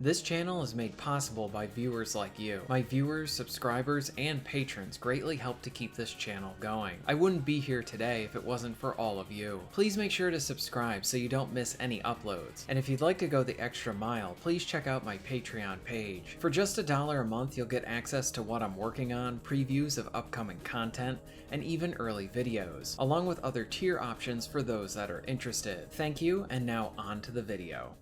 This channel is made possible by viewers like you. My viewers, subscribers, and patrons greatly help to keep this channel going. I wouldn't be here today if it wasn't for all of you. Please make sure to subscribe so you don't miss any uploads. And if you'd like to go the extra mile, please check out my Patreon page. For just $1 a month, you'll get access to what I'm working on, previews of upcoming content, and even early videos, along with other tier options for those that are interested. Thank you, and now on to the video.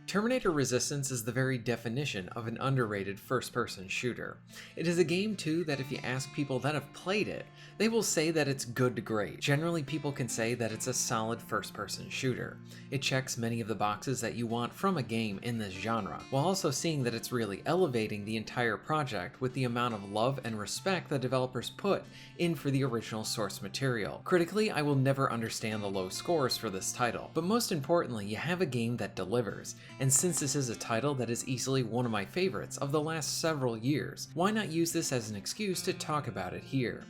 Terminator Resistance is the very definition of an underrated first-person shooter. It is a game, too, that if you ask people that have played it, they will say that it's good to great. Generally, people can say that it's a solid first-person shooter. It checks many of the boxes that you want from a game in this genre, while also seeing that it's really elevating the entire project with the amount of love and respect the developers put in for the original source material. Critically, I will never understand the low scores for this title, but most importantly, you have a game that delivers. And since this is a title that is easily one of my favorites of the last several years, why not use this as an excuse to talk about it here?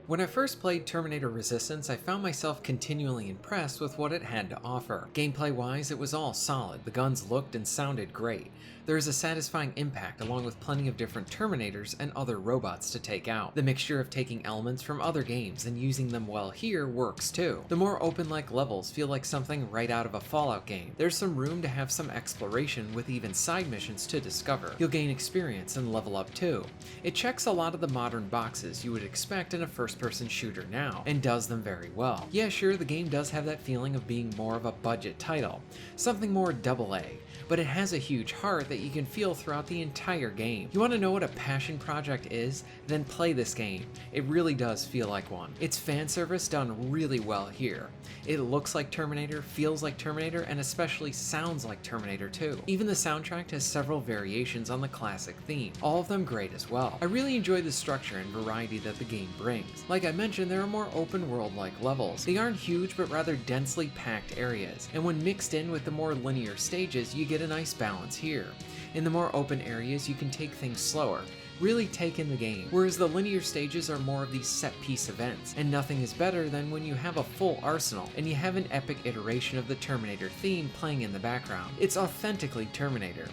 When I first played Terminator Resistance, I found myself continually impressed with what it had to offer. Gameplay-wise, it was all solid. The guns looked and sounded great. There is a satisfying impact along with plenty of different Terminators and other robots to take out. The mixture of taking elements from other games and using them well here works too. The more open-like levels feel like something right out of a Fallout game. There's some room to have some exploration with even side missions to discover. You'll gain experience and level up too. It checks a lot of the modern boxes you would expect in a first-person shooter now, and does them very well. Yeah, sure, the game does have that feeling of being more of a budget title, something more AA, but it has a huge heart that you can feel throughout the entire game. You want to know what a passion project is? Then play this game. It really does feel like one. It's fan service done really well here. It looks like Terminator, feels like Terminator, and especially sounds like Terminator 2. Even the soundtrack has several variations on the classic theme, all of them great as well. I really enjoy the structure and variety that the game brings. Like I mentioned, there are more open world-like levels. They aren't huge but rather densely packed areas, and when mixed in with the more linear stages, you get a nice balance here. In the more open areas, you can take things slower, really take in the game, whereas the linear stages are more of these set-piece events, and nothing is better than when you have a full arsenal and you have an epic iteration of the Terminator theme playing in the background. It's authentically Terminator.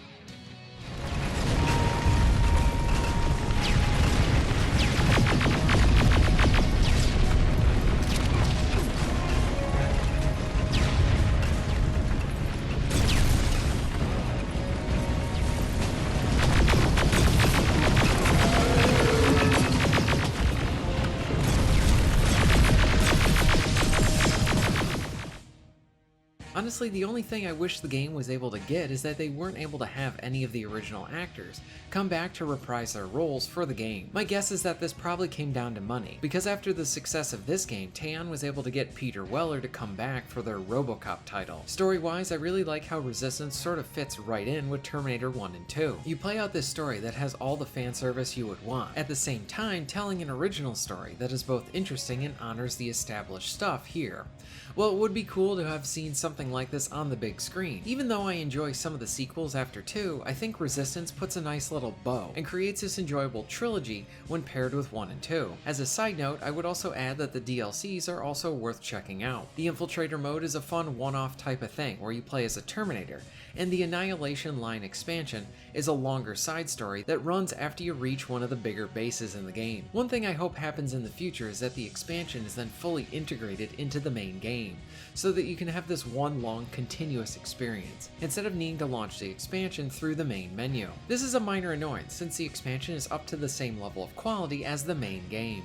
Honestly, the only thing I wish the game was able to get is that they weren't able to have any of the original actors come back to reprise their roles for the game. My guess is that this probably came down to money, because after the success of this game, Teyon was able to get Peter Weller to come back for their RoboCop title. Story-wise, I really like how Resistance sort of fits right in with Terminator 1 and 2. You play out this story that has all the fan service you would want, at the same time telling an original story that is both interesting and honors the established stuff here. Well, it would be cool to have seen something like this on the big screen. Even though I enjoy some of the sequels after 2, I think Resistance puts a nice little bow and creates this enjoyable trilogy when paired with 1 and 2. As a side note, I would also add that the DLCs are also worth checking out. The Infiltrator mode is a fun one-off type of thing where you play as a Terminator, and the Annihilation Line expansion is a longer side story that runs after you reach one of the bigger bases in the game. One thing I hope happens in the future is that the expansion is then fully integrated into the main game, so that you can have this one long continuous experience, instead of needing to launch the expansion through the main menu. This is a minor annoyance since the expansion is up to the same level of quality as the main game.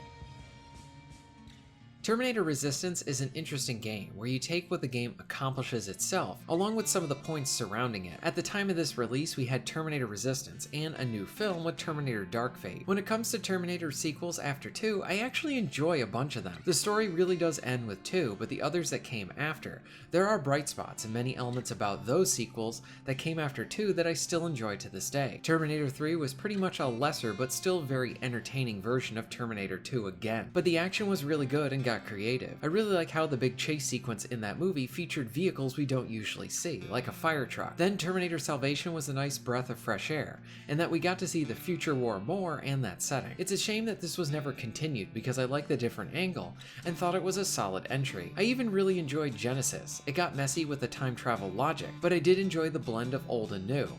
Terminator Resistance is an interesting game where you take what the game accomplishes itself, along with some of the points surrounding it. At the time of this release, we had Terminator Resistance and a new film with Terminator Dark Fate. When it comes to Terminator sequels after 2, I actually enjoy a bunch of them. The story really does end with 2, but the others that came after. There are bright spots and many elements about those sequels that came after 2 that I still enjoy to this day. Terminator 3 was pretty much a lesser but still very entertaining version of Terminator 2 again, but the action was really good and got got creative. I really like how the big chase sequence in that movie featured vehicles we don't usually see, like a fire truck. Then Terminator Salvation was a nice breath of fresh air, and that we got to see the future war more and that setting. It's a shame that this was never continued because I like the different angle and thought it was a solid entry. I even really enjoyed Genesis. It got messy with the time travel logic, but I did enjoy the blend of old and new.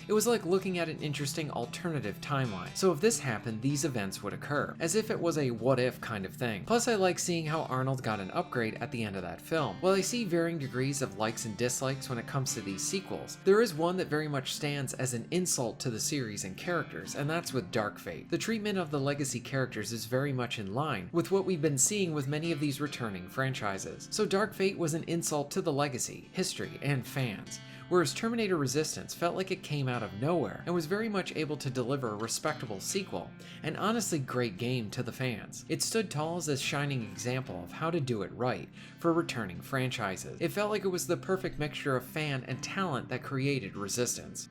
It was like looking at an interesting alternative timeline, so if this happened, these events would occur, as if it was a what-if kind of thing. Plus I like seeing how Arnold got an upgrade at the end of that film. While I see varying degrees of likes and dislikes when it comes to these sequels, there is one that very much stands as an insult to the series and characters, and that's with Dark Fate. The treatment of the legacy characters is very much in line with what we've been seeing with many of these returning franchises. So Dark Fate was an insult to the legacy, history, and fans, whereas Terminator Resistance felt like it came out of nowhere and was very much able to deliver a respectable sequel, and honestly great game to the fans. It stood tall as a shining example of how to do it right for returning franchises. It felt like it was the perfect mixture of fan and talent that created Resistance.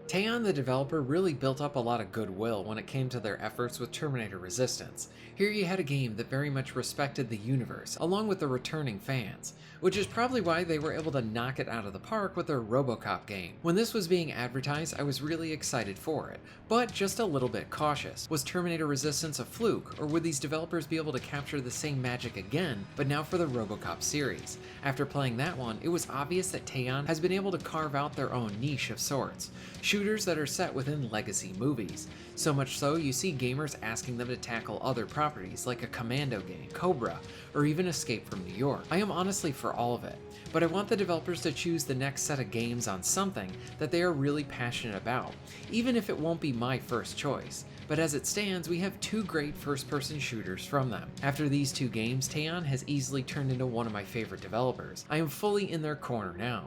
Teyon, the developer, really built up a lot of goodwill when it came to their efforts with Terminator Resistance. Here you had a game that very much respected the universe, along with the returning fans, which is probably why they were able to knock it out of the park with their RoboCop game. When this was being advertised, I was really excited for it, but just a little bit cautious. Was Terminator Resistance a fluke, or would these developers be able to capture the same magic again, but now for the RoboCop series? After playing that one, it was obvious that Teyon has been able to carve out their own niche of sorts. Shooters that are set within legacy movies. So much so, you see gamers asking them to tackle other properties like a Commando game, Cobra, or even Escape from New York. I am honestly for all of it, but I want the developers to choose the next set of games on something that they are really passionate about, even if it won't be my first choice. But as it stands, we have two great first-person shooters from them. After these two games, Teyon has easily turned into one of my favorite developers. I am fully in their corner now.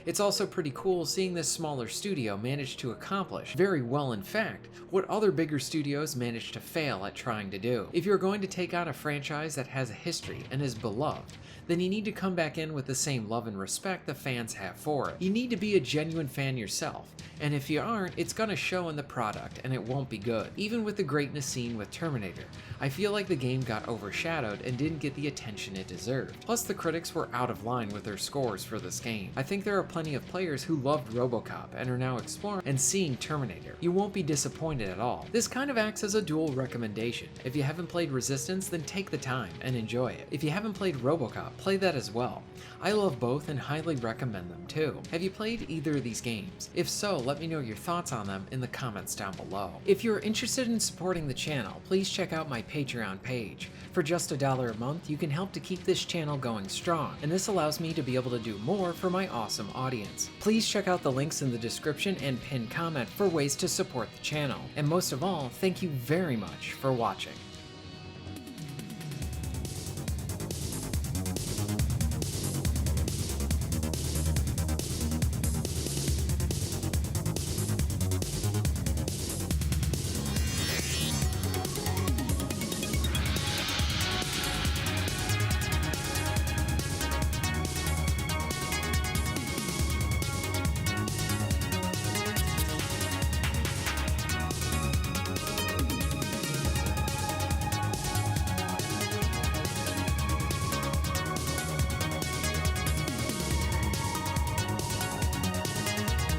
It's also pretty cool seeing this smaller studio manage to accomplish, very well in fact, what other bigger studios manage to fail at trying to do. If you're going to take on a franchise that has a history and is beloved, then you need to come back in with the same love and respect the fans have for it. You need to be a genuine fan yourself, and if you aren't, it's gonna show in the product and it won't be good. Even with the greatness seen with Terminator, I feel like the game got overshadowed and didn't get the attention it deserved. Plus the critics were out of line with their scores for this game. I think there are plenty of players who loved RoboCop and are now exploring and seeing Terminator. You won't be disappointed at all. This kind of acts as a dual recommendation. If you haven't played Resistance, then take the time and enjoy it. If you haven't played RoboCop, play that as well. I love both and highly recommend them too. Have you played either of these games? If so, let me know your thoughts on them in the comments down below. If you're interested in supporting the channel, please check out my Patreon page. For just $1 a month, you can help to keep this channel going strong, and this allows me to be able to do more for my awesome audience. Please check out the links in the description and pinned comment for ways to support the channel. And most of all, thank you very much for watching.